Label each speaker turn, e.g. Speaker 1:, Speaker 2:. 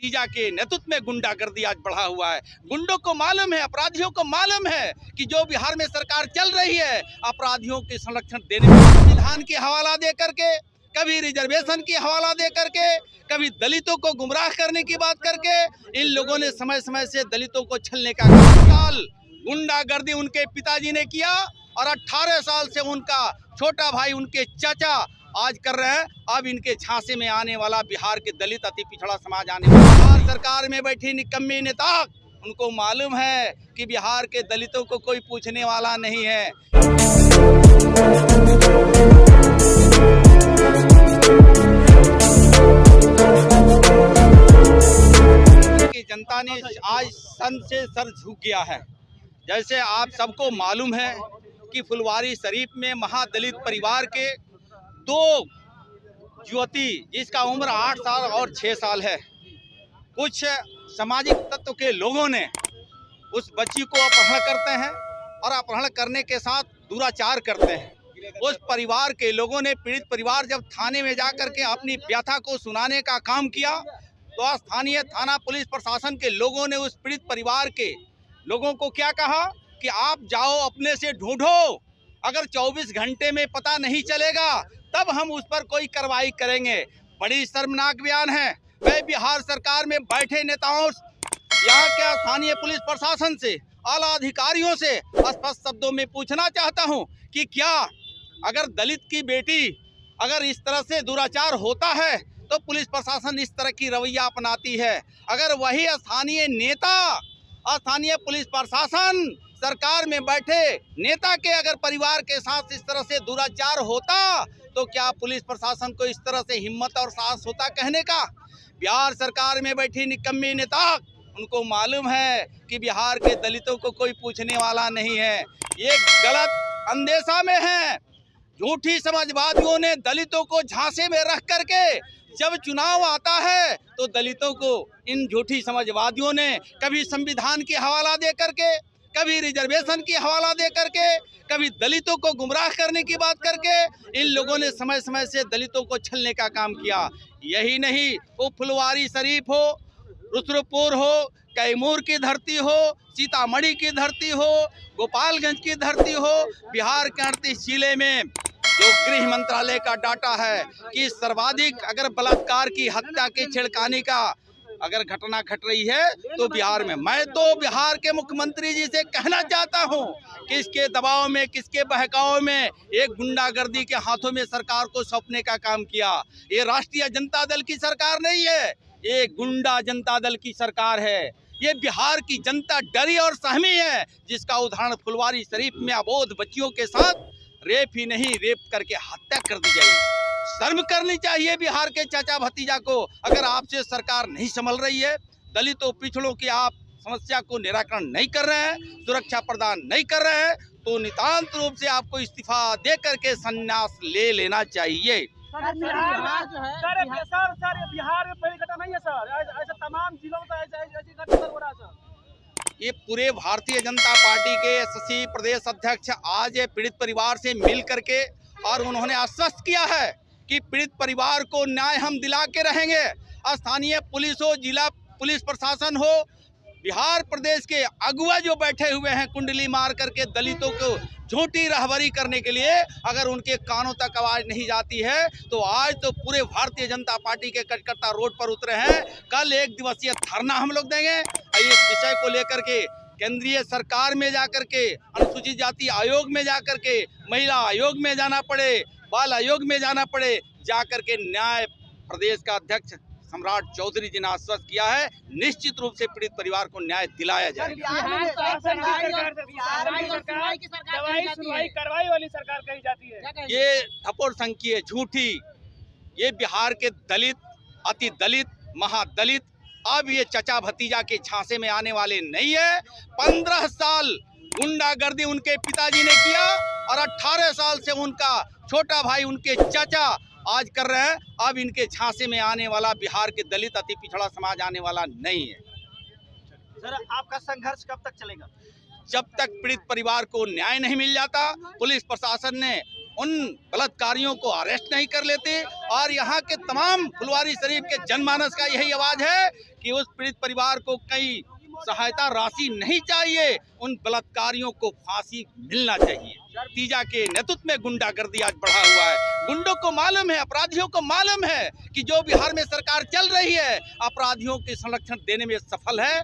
Speaker 1: भतीजा के नेतृत्व में गुंडागर्दी आज बढ़ा हुआ है। गुंडों को मालूम है, अपराधियों को मालूम है कि जो बिहार में सरकार चल रही है अपराधियों के संरक्षण देने में संविधान की हवाला दे करके, कभी रिजर्वेशन की हवाला दे करके, कभी दलितों को गुमराह करने की बात करके इन लोगों ने समय समय से दलितों को छलने का काम गुंडागर्दी उनके पिताजी ने किया और 18 साल से उनका छोटा भाई, उनके चाचा आज कर रहे हैं। अब इनके झांसे में आने वाला बिहार के दलित अति पिछड़ा समाज आने वाला बिहार सरकार में बैठी निकम्मी नेता, उनको मालूम है कि बिहार के दलितों को कोई पूछने वाला नहीं है। कि जनता ने आज सन से सर झुक गया है। जैसे आप सबको मालूम है कि फुलवारी शरीफ में महादलित परिवार के दो युवती जिसका उम्र 8 साल और 6 साल है, कुछ सामाजिक तत्व के लोगों ने उस बच्ची को अपहरण करते हैं और अपहरण करने के साथ दुराचार करते हैं। उस परिवार के लोगों ने, पीड़ित परिवार जब थाने में जाकर के अपनी व्यथा को सुनाने का काम किया तो स्थानीय थाना पुलिस प्रशासन के लोगों ने उस पीड़ित परिवार के लोगों को क्या कहा कि आप जाओ अपने से ढूंढो, अगर 24 घंटे में पता नहीं चलेगा तब हम उस पर कोई कार्रवाई करेंगे। बड़ी शर्मनाक बयान है। मैं बिहार सरकार में बैठे नेताओं, यहाँ के स्थानीय पुलिस प्रशासन से, आला अधिकारियों से स्पष्ट शब्दों में पूछना चाहता हूँ कि क्या अगर दलित की बेटी अगर इस तरह से दुराचार होता है तो पुलिस प्रशासन इस तरह की रवैया अपनाती है। अगर वही स्थानीय नेता, स्थानीय पुलिस प्रशासन, सरकार में बैठे नेता के अगर परिवार के साथ इस तरह से दुराचार होता तो क्या पुलिस प्रशासन को इस तरह से हिम्मत और साहस होता कहने का? बिहार सरकार में बैठी निकम्मी नेता, उनको मालूम है कि बिहार के दलितों को कोई पूछने वाला नहीं है। ये गलत अंदेशा में है। झूठी समाजवादियों ने दलितों को झांसे में रख करके जब चुनाव आता है तो दलितों को इन झूठी समाजवादियों ने कभी संविधान की हवाला दे करके, कभी रिजर्वेशन की हवाला दे करके, कभी दलितों को गुमराह करने की बात करके इन लोगों ने समय समय से दलितों को छलने का काम किया। यही नहीं, वो फुलवारी शरीफ हो, रुद्रपुर हो, कैमूर की धरती हो, सीतामढ़ी की धरती हो, गोपालगंज की धरती हो, बिहार के 38 जिले में जो गृह मंत्रालय का डाटा है कि सर्वाधिक अगर बलात्कार की, हत्या के छेड़खानी का अगर घटना घट रही है तो बिहार में। मैं तो बिहार के मुख्यमंत्री जी से कहना चाहता हूं, किसके दबाव में, किसके बहकाव में एक गुंडागर्दी के हाथों में सरकार को सौंपने का काम किया। ये राष्ट्रीय जनता दल की सरकार नहीं है, ये गुंडा जनता दल की सरकार है। ये बिहार की जनता डरी और सहमी है, जिसका उदाहरण फुलवारी शरीफ में अबोध बच्चियों के साथ रेप ही नहीं, रेप करके हत्या कर दी जाएगी। शर्म करनी चाहिए बिहार के चाचा भतीजा को। अगर आपसे सरकार नहीं संभल रही है, दलितों पिछड़ों की आप समस्या को निराकरण नहीं कर रहे हैं, सुरक्षा प्रदान नहीं कर रहे हैं, तो नितांत रूप से आपको इस्तीफा दे करके संन्यास ले लेना चाहिए।
Speaker 2: सर बिहार में पहली घटना नहीं है सर, ऐसे तमाम जिलों में ऐसी घटना हो रहा है सर।
Speaker 1: ये पूरे भारतीय जनता पार्टी के एसएससी प्रदेश अध्यक्ष आज पीड़ित परिवार से मिल करके और उन्होंने आश्वस्त किया है कि पीड़ित परिवार को न्याय हम दिला के रहेंगे। स्थानीय पुलिस हो, जिला पुलिस प्रशासन हो, बिहार प्रदेश के अगुवा जो बैठे हुए हैं कुंडली मार करके दलितों को झूठी रहबरी करने के लिए, अगर उनके कानों तक आवाज नहीं जाती है तो आज तो पूरे भारतीय जनता पार्टी के कार्यकर्ता रोड पर उतरे हैं। कल 1 दिवसीय धरना हम लोग देंगे। इस विषय को लेकर के केंद्रीय सरकार में जाकर के, अनुसूचित जाति आयोग में जाकर के, महिला आयोग में जाना पड़े, बाल आयोग में जाना पड़े, जाकर के न्याय प्रदेश का अध्यक्ष सम्राट चौधरी जी ने आश्वस्त किया है, निश्चित रूप से पीड़ित परिवार को न्याय दिलाया जाएगा।
Speaker 2: कार्रवाई वाली सरकार कही जाती है।
Speaker 1: ये ठपोर संघ है, झूठी। ये बिहार के दलित, अति दलित, महादलित अब ये चचा भतीजा के झांसे में आने वाले नहीं है। 15 साल गुंडागर्दी उनके पिताजी ने किया और 18 साल से उनका छोटा भाई, उनके चाचा आज कर रहे हैं। अब इनके झांसे में आने वाला बिहार के दलित अति पिछड़ा समाज आने वाला नहीं है।
Speaker 2: सर आपका संघर्ष कब तक चलेगा?
Speaker 1: जब तक पीड़ित परिवार को न्याय नहीं मिल जाता, पुलिस प्रशासन ने उन बलात्कारियों को अरेस्ट नहीं कर लेते। और यहाँ के तमाम फुलवारी शरीफ के जनमानस का यही आवाज है कि उस पीड़ित परिवार को कई सहायता राशि नहीं चाहिए, उन बलात्कारियों को फांसी मिलना चाहिए। तीजा के नेतृत्व में गुंडागर्दी आज बढ़ा हुआ है। गुंडों को मालूम है, अपराधियों को मालूम है कि जो बिहार में सरकार चल रही है अपराधियों के संरक्षण देने में सफल है।